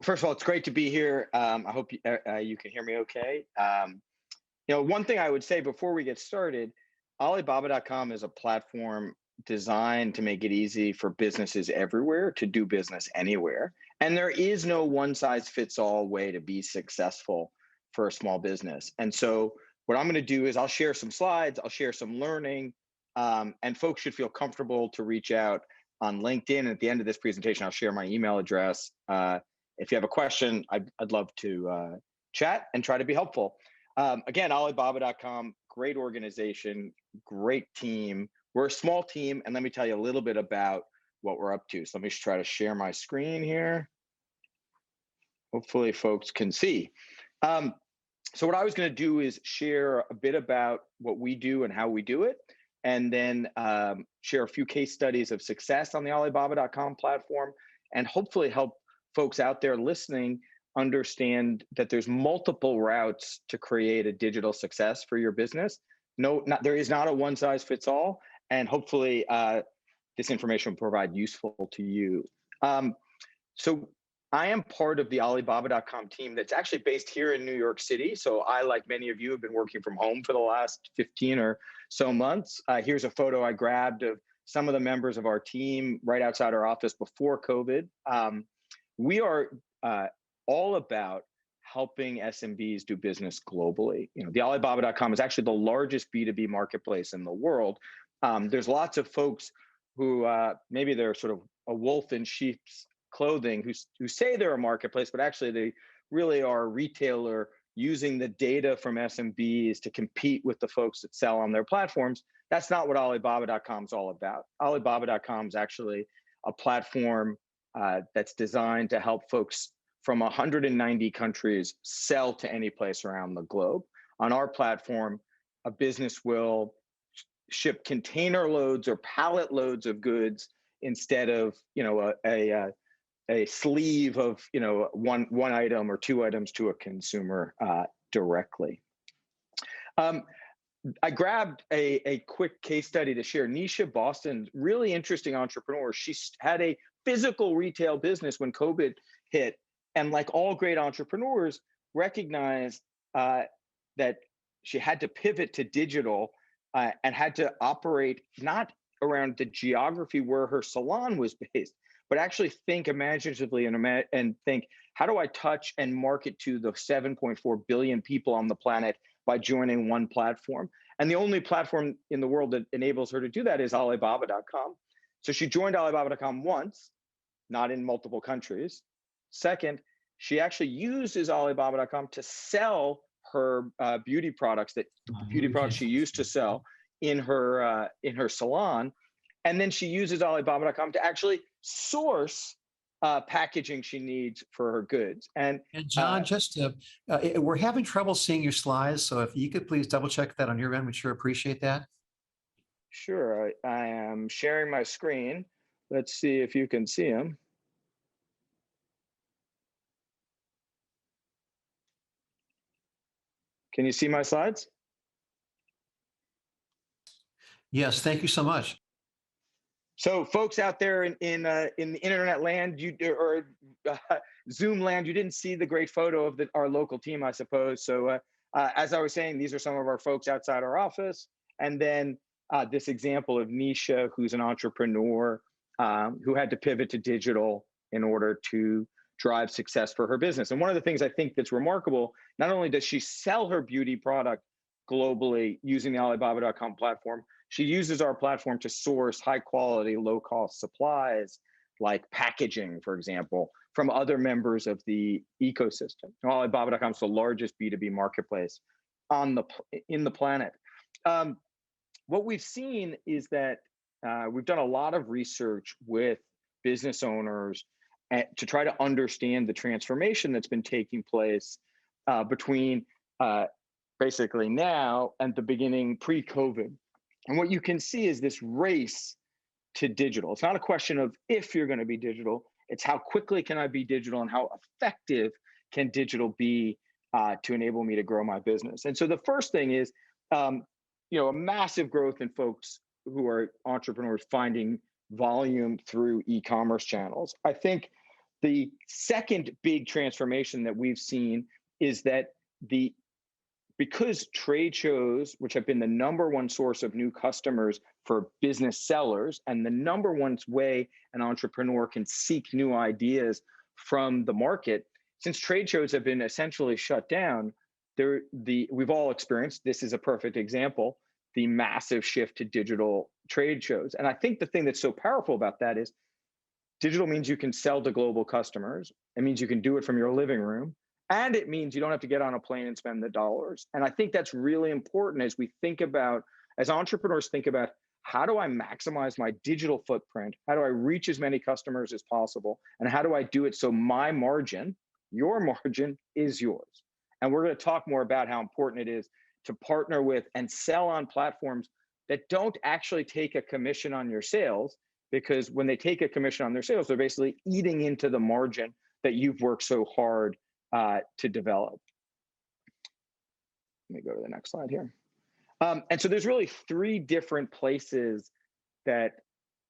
First of all, it's great to be here. I hope you can hear me okay. One thing I would say before we get started, Alibaba.com is a platform designed to make it easy for businesses everywhere to do business anywhere. And there is no one size fits all way to be successful for a small business. And so what I'm going to do is I'll share some slides, I'll share some learning, and folks should feel comfortable to reach out on LinkedIn. And at the end of this presentation, I'll share my email address. If you have a question, I'd love to chat and try to be helpful. Again, Alibaba.com, great organization, great team. We're a small team, and let me tell you a little bit about what we're up to. So let me try to share my screen here. Hopefully folks can see. So what I was going to do is share a bit about what we do and how we do it, and then share a few case studies of success on the Alibaba.com platform, and hopefully help folks out there listening understand that there's multiple routes to create a digital success for your business. There is not a one size fits all, and hopefully this information will provide useful to you. So I am part of the Alibaba.com team that's actually based here in New York City. So I, like many of you, have been working from home for the last 15 or so months. Here's a photo I grabbed of some of the members of our team right outside our office before COVID. We are all about helping SMBs do business globally. The Alibaba.com is actually the largest B2B marketplace in the world. There's lots of folks who maybe they're sort of a wolf in sheep's clothing who say they're a marketplace, but actually they really are a retailer using the data from SMBs to compete with the folks that sell on their platforms. That's not what Alibaba.com is all about. Alibaba.com is actually a platform that's designed to help folks from 190 countries sell to any place around the globe. On our platform, a business will ship container loads or pallet loads of goods instead of a sleeve of one item or two items to a consumer directly. I grabbed a quick case study to share. Nisha Boston, really interesting entrepreneur. She had a physical retail business when COVID hit, and like all great entrepreneurs, recognized that she had to pivot to digital and had to operate not around the geography where her salon was based, but actually think imaginatively and think, how do I touch and market to the 7.4 billion people on the planet by joining one platform? And the only platform in the world that enables her to do that is Alibaba.com. So she joined Alibaba.com once, not in multiple countries. Second, she actually uses Alibaba.com to sell her beauty products, she used to sell in her salon. And then she uses Alibaba.com to actually source packaging she needs for her goods. And John, we're having trouble seeing your slides. So if you could please double check that on your end, we'd sure appreciate that. Sure, I am sharing my screen. Let's see if you can see them. Can you see my slides? Yes, thank you so much. So, folks out there in the internet land, Zoom land, you didn't see the great photo of our local team, I suppose. So, as I was saying, these are some of our folks outside our office, and then this example of Nisha, who's an entrepreneur who had to pivot to digital in order to drive success for her business. And one of the things I think that's remarkable, not only does she sell her beauty product globally using the Alibaba.com platform, she uses our platform to source high quality, low cost supplies like packaging, for example, from other members of the ecosystem. Alibaba.com is the largest B2B marketplace in the planet. What we've seen is that we've done a lot of research with business owners to try to understand the transformation that's been taking place between basically now and the beginning pre-COVID. And what you can see is this race to digital. It's not a question of if you're going to be digital, it's how quickly can I be digital and how effective can digital be to enable me to grow my business. And so the first thing is, a massive growth in folks who are entrepreneurs finding volume through e-commerce channels. I think The second big transformation that we've seen is that the because trade shows, which have been the number one source of new customers for business sellers, and the number one way an entrepreneur can seek new ideas from the market, since trade shows have been essentially shut down, we've all experienced, this is a perfect example, the massive shift to digital trade shows. And I think the thing that's so powerful about that is digital means you can sell to global customers. It means you can do it from your living room. And it means you don't have to get on a plane and spend the dollars. And I think that's really important as we think about, as entrepreneurs think about, how do I maximize my digital footprint? How do I reach as many customers as possible? And how do I do it so my margin, your margin, is yours? And we're going to talk more about how important it is to partner with and sell on platforms that don't actually take a commission on your sales, because when they take a commission on their sales, they're basically eating into the margin that you've worked so hard to develop. Let me go to the next slide here. And so there's really three different places that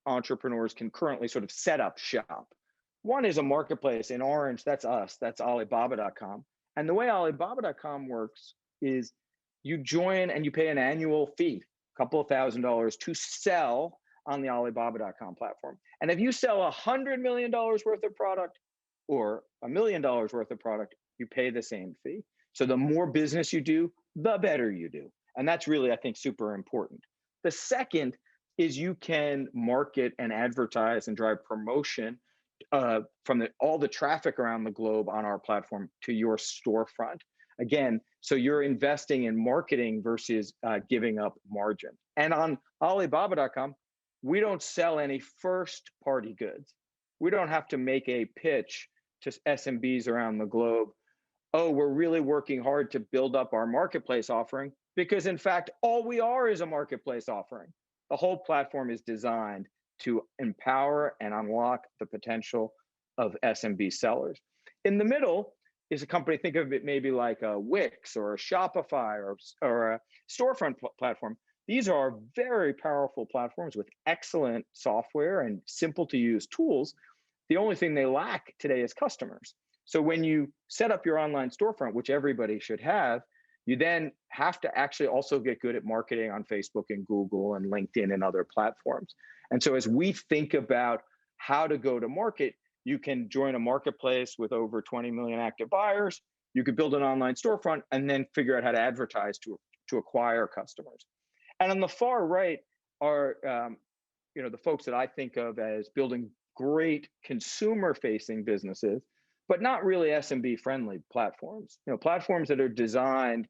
entrepreneurs can currently sort of set up shop. One is a marketplace in orange, that's us, that's Alibaba.com. And the way Alibaba.com works is you join and you pay an annual fee, a couple of $1,000 to sell on the Alibaba.com platform. And if you sell $100 million worth of product or $1 million worth of product, you pay the same fee. So the more business you do, the better you do. And that's really, I think, super important. The second is you can market and advertise and drive promotion from all the traffic around the globe on our platform to your storefront. Again, so you're investing in marketing versus giving up margin. And on Alibaba.com, we don't sell any first-party goods. We don't have to make a pitch to SMBs around the globe. Oh, we're really working hard to build up our marketplace offering, because in fact, all we are is a marketplace offering. The whole platform is designed to empower and unlock the potential of SMB sellers. In the middle is a company, think of it maybe like a Wix or a Shopify or a storefront platform. These are very powerful platforms with excellent software and simple to use tools. The only thing they lack today is customers. So when you set up your online storefront, which everybody should have, you then have to actually also get good at marketing on Facebook and Google and LinkedIn and other platforms. And so as we think about how to go to market, you can join a marketplace with over 20 million active buyers. You could build an online storefront and then figure out how to advertise to acquire customers. And on the far right are the folks that I think of as building great consumer-facing businesses, but not really SMB-friendly platforms. Platforms that are designed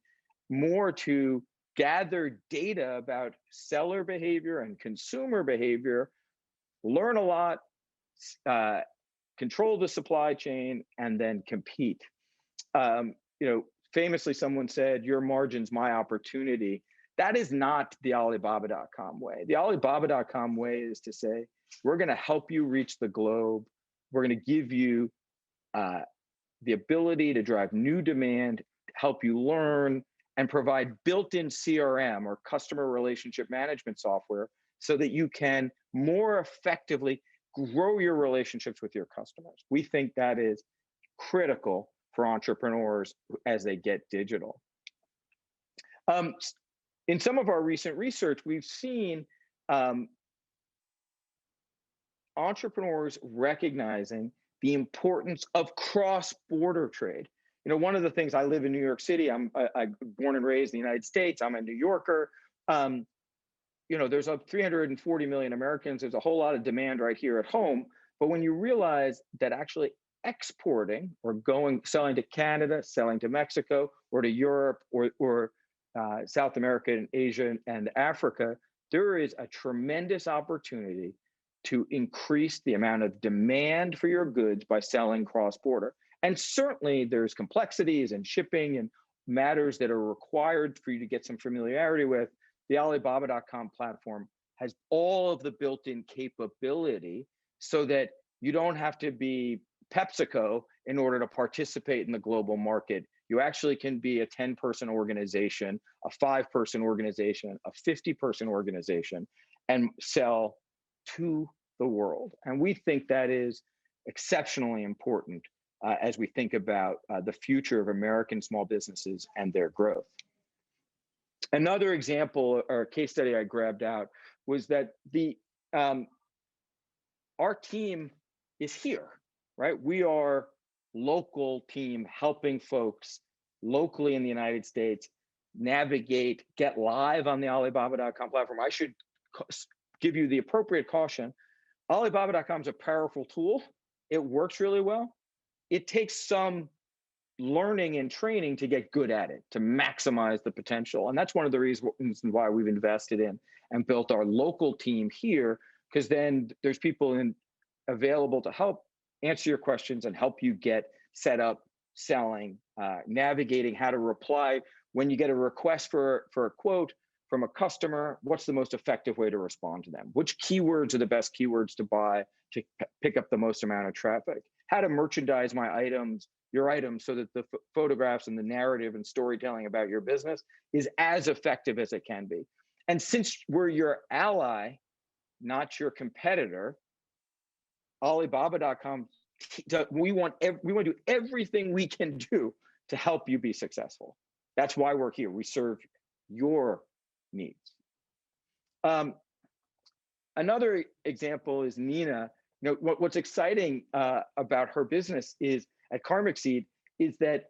more to gather data about seller behavior and consumer behavior, learn a lot, control the supply chain, and then compete. Famously, someone said, "Your margin's my opportunity." That is not the Alibaba.com way. The Alibaba.com way is to say, we're going to help you reach the globe. We're going to give you the ability to drive new demand, help you learn, and provide built-in CRM or customer relationship management software so that you can more effectively grow your relationships with your customers. We think that is critical for entrepreneurs as they get digital. In some of our recent research, we've seen entrepreneurs recognizing the importance of cross-border trade. One of the things, I live in New York City. I'm born and raised in the United States. I'm a New Yorker. There's 340 million Americans. There's a whole lot of demand right here at home. But when you realize that actually exporting or selling to Canada, selling to Mexico, or to Europe, or South America and Asia and Africa, there is a tremendous opportunity to increase the amount of demand for your goods by selling cross-border. And certainly there's complexities and shipping and matters that are required for you to get some familiarity with. The Alibaba.com platform has all of the built-in capability so that you don't have to be PepsiCo in order to participate in the global market. You actually can be a 10-person organization, a 5-person organization, a 50-person organization, and sell to the world. And we think that is exceptionally important as we think about the future of American small businesses and their growth. Another example or case study I grabbed out was that our team is here, right? We are local team helping folks locally in the United States navigate, get live on the Alibaba.com platform. I should give you the appropriate caution. Alibaba.com is a powerful tool. It works really well. It takes some learning and training to get good at it, to maximize the potential. And that's one of the reasons why we've invested in and built our local team here, because then there's people available to help answer your questions and help you get set up selling, navigating how to reply when you get a request for a quote from a customer. What's the most effective way to respond to them? Which keywords are the best keywords to buy to pick up the most amount of traffic? How to merchandise your items, so that the photographs and the narrative and storytelling about your business is as effective as it can be. And since we're your ally, not your competitor, Alibaba.com, we want to do everything we can do to help you be successful. That's why we're here. We serve your needs. Another example is Nina. What's exciting about her business is at Karmic Seed is that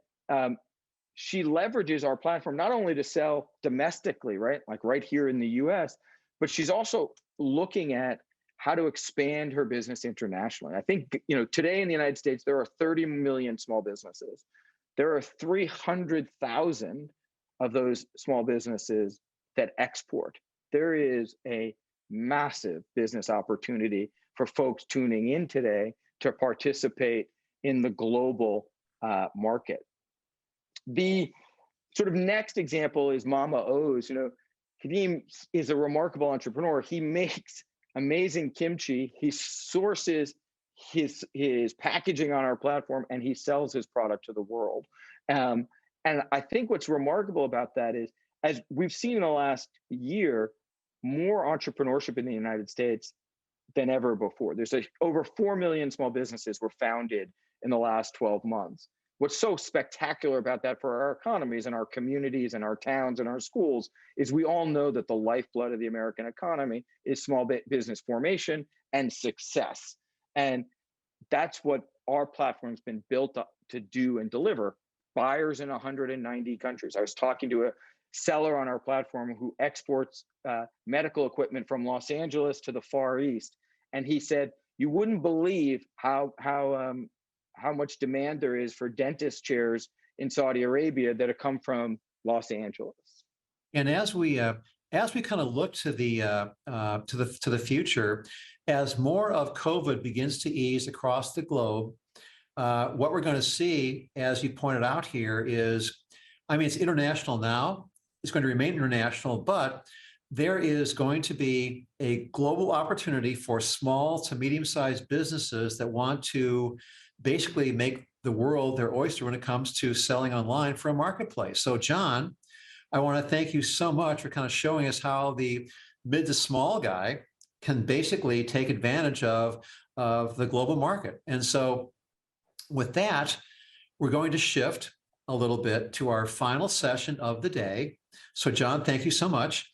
she leverages our platform not only to sell domestically, right, like right here in the US, but she's also looking at how to expand her business internationally. I think, today in the United States, there are 30 million small businesses. There are 300,000 of those small businesses that export. There is a massive business opportunity for folks tuning in today to participate in the global market. The sort of next example is Mama O's. Kadeem is a remarkable entrepreneur. He makes amazing kimchi. He sources his packaging on our platform, and he sells his product to the world. And I think what's remarkable about that is, as we've seen in the last year, more entrepreneurship in the United States than ever before. There's over 4 million small businesses were founded in the last 12 months. What's so spectacular about that for our economies and our communities and our towns and our schools is we all know that the lifeblood of the American economy is small business formation and success. And that's what our platform's been built up to do and deliver. Buyers in 190 countries. I was talking to a seller on our platform who exports medical equipment from Los Angeles to the Far East. And he said, you wouldn't believe how much demand there is for dentist chairs in Saudi Arabia that have come from Los Angeles. And as we kind of look to the future, as more of COVID begins to ease across the globe, what we're going to see, as you pointed out here, is, it's international now. It's going to remain international, but there is going to be a global opportunity for small to medium-sized businesses that want to basically make the world their oyster when it comes to selling online for a marketplace. So, John, I want to thank you so much for kind of showing us how the mid to small guy can basically take advantage of the global market. And so with that, we're going to shift a little bit to our final session of the day. So, John, thank you so much.